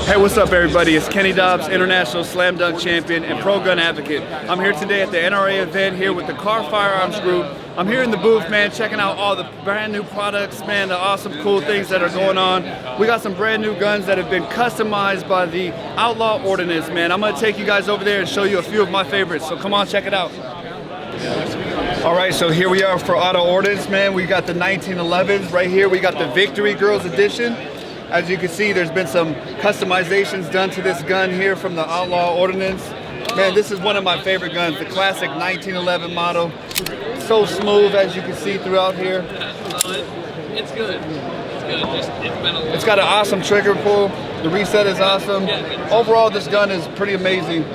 Hey, what's up everybody? It's Kenny Dobbs, International Slam Dunk Champion and Pro Gun Advocate. I'm here today at the NRA event here with the Kahr Firearms Group. I'm here in the booth, man, checking out all the brand new products, man, the awesome, cool things that are going on. We got some brand new guns that have been customized by the Outlaw Ordnance, man. I'm gonna take you guys over there and show you a few of my favorites, so come on, check it out. All right, so here we are for Auto-Ordnance, man. We got the 1911s right here. We got the Victory Girls Edition. As you can see, there's been some customizations done to this gun here from the Outlaw Ordnance. Man, this is one of my favorite guns, the classic 1911 model. So smooth, as you can see throughout here. It's good. It's good. It's got an awesome trigger pull. The reset is awesome. Overall, this gun is pretty amazing.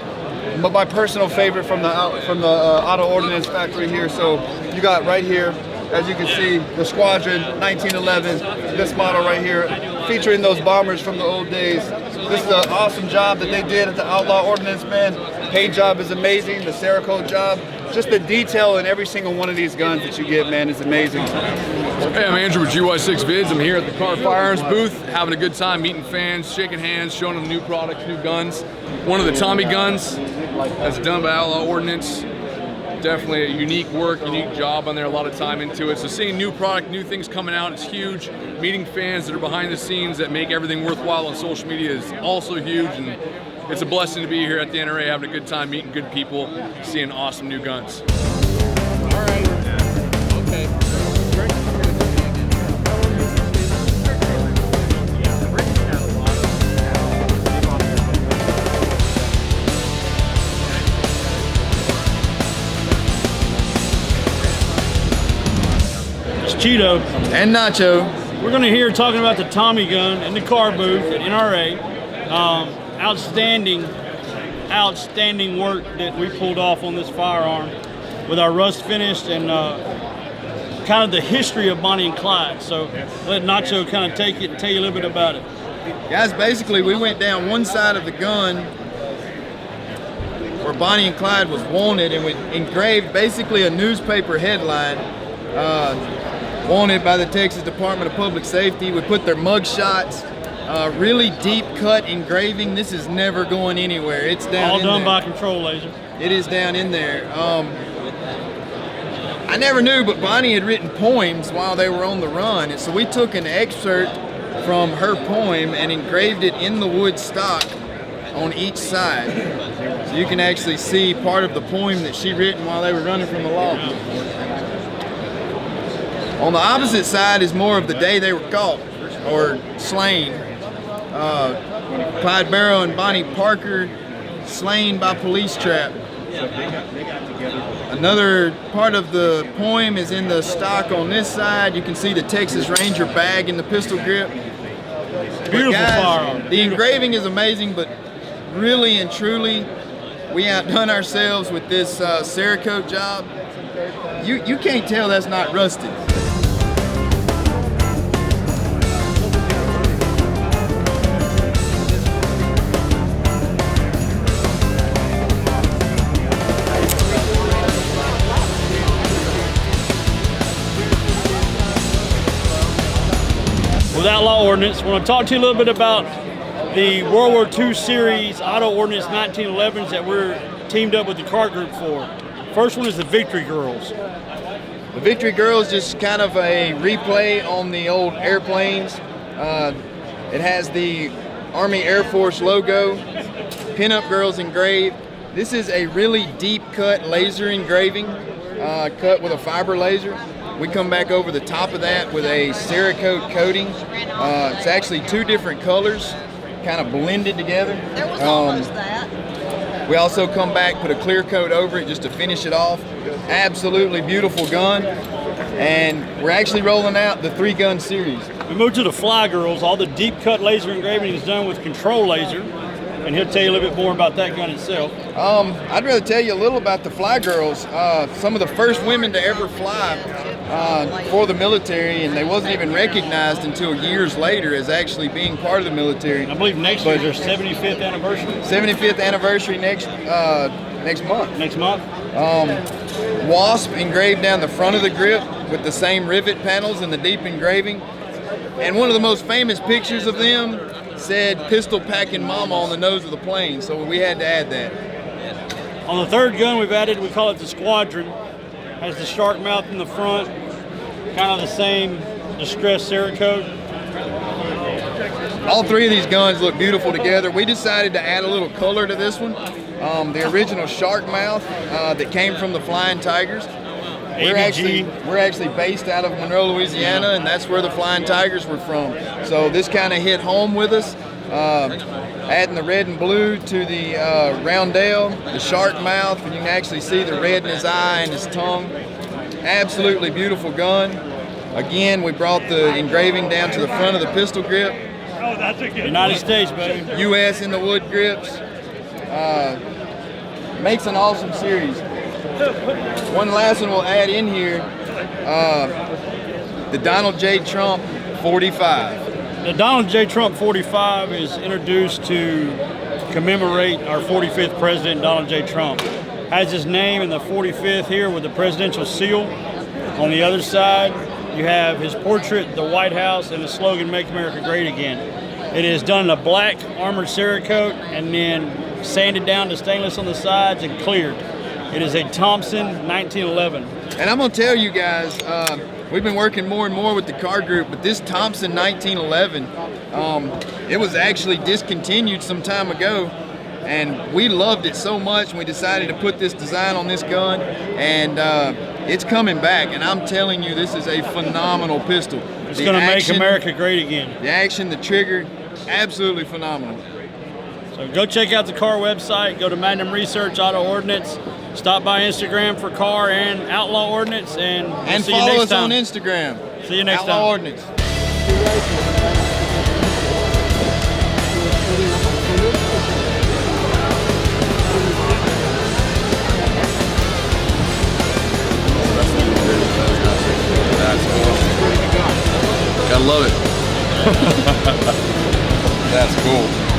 But my personal favorite from the Auto-Ordnance factory here. So you got right here, as you can see, the Squadron 1911, this model right here, featuring those bombers from the old days. This is an awesome job that they did at the Outlaw Ordnance, man. Paint job is amazing, the Cerakote job. Just the detail in every single one of these guns that you get, man, is amazing. Hey, I'm Andrew with GY6 Vids. I'm here at the Kahr Firearms booth, having a good time, meeting fans, shaking hands, showing them new products, new guns. One of the Tommy guns that's done by Outlaw Ordnance. Definitely a unique work, unique job on there, a lot of time into it. So seeing new product, new things coming out, it's huge. Meeting fans that are behind the scenes that make everything worthwhile on social media is also huge. And it's a blessing to be here at the NRA, having a good time, meeting good people, seeing awesome new guns. All right. Okay. Cheeto And Nacho. We're going to hear talking about the Tommy gun in the Kahr booth at NRA. Outstanding work that we pulled off on this firearm with our rust finish and kind of the history of Bonnie and Clyde. So let Nacho kind of take it and tell you a little bit about it. Guys, basically we went down one side of the gun where Bonnie and Clyde was wanted, and we engraved basically a newspaper headline, wanted by the Texas Department of Public Safety. We put their mug shots, really deep cut engraving. This is never going anywhere. It's down all in done there. by control laser. It is down in there. I never knew, but Bonnie had written poems while they were on the run, and so we took an excerpt from her poem and engraved it in the wood stock on each side. So you can actually see part of the poem that she written while they were running from the law. On the opposite side is more of the day they were caught or slain. Clyde Barrow and Bonnie Parker slain by police trap. Another part of the poem is in the stock on this side. You can see the Texas Ranger bag in the pistol grip. Beautiful firearm. The engraving is amazing, but really and truly, we outdone ourselves with this Cerakote job. You can't tell that's not rusted. With Outlaw Ordnance, I want to talk to you a little bit about the World War II series Auto-Ordnance 1911s that we're teamed up with the Kahr Group for. First one is the Victory Girls. The Victory Girls just kind of a replay on the old airplanes. It has the Army Air Force logo, pinup girls engraved. This is a really deep cut laser engraving, cut with a fiber laser. We come back over the top of that with a Cerakote coating. It's actually two different colors, kind of blended together. There was almost that. We also come back, put a clear coat over it just to finish it off. Absolutely beautiful gun. And we're actually rolling out the 3-gun series. We moved to the Fly Girls. All the deep cut laser engraving is done with control laser. And he'll tell you a little bit more about that gun itself. I'd rather tell you a little about the Fly Girls. Some of the first women to ever fly for the military, and they wasn't even recognized until years later as actually being part of the military. I believe next year is their 75th anniversary. 75th anniversary next month. Next month. Wasp engraved down the front of the grip with the same rivet panels and the deep engraving. And one of the most famous pictures of them said pistol packing mama on the nose of the plane, so we had to add that. On the third gun we've added, we call it the Squadron. Has the shark mouth in the front, kind of the same distressed Cerakote. All three of these guns look beautiful together. We decided to add a little color to this one. The original shark mouth that came from the Flying Tigers. We're actually based out of Monroe, Louisiana, and that's where the Flying Tigers were from. So this kind of hit home with us. Adding the red and blue to the roundel, the shark mouth, and you can actually see the red in his eye and his tongue. Absolutely beautiful gun. Again, we brought the engraving down to the front of the pistol grip. Oh, that's a good United States, baby. U.S. in the wood grips. Makes an awesome series. One last one we'll add in here, the Donald J. Trump 45. The Donald J. Trump 45 is introduced to commemorate our 45th president, Donald J. Trump. Has his name in the 45th here with the presidential seal. On the other side, you have his portrait, the White House, and the slogan, "Make America Great Again." It is done in a black armored Cerakote and then sanded down to stainless on the sides and cleared. It is a Thompson 1911. And I'm gonna tell you guys, we've been working more and more with the Kahr Group, but this Thompson 1911, it was actually discontinued some time ago, and we loved it so much, and we decided to put this design on this gun, and it's coming back, and I'm telling you, this is a phenomenal pistol. It's gonna make America great again. The action, the trigger, absolutely phenomenal. So go check out the Kahr website, go to Magnum Research, Auto-Ordnance, stop by Instagram for Kahr and Outlaw Ordnance, and we'll see you follow next us time. on Instagram. See you next Outlaw time. Ordnance. That's cool. Gotta love it. That's cool.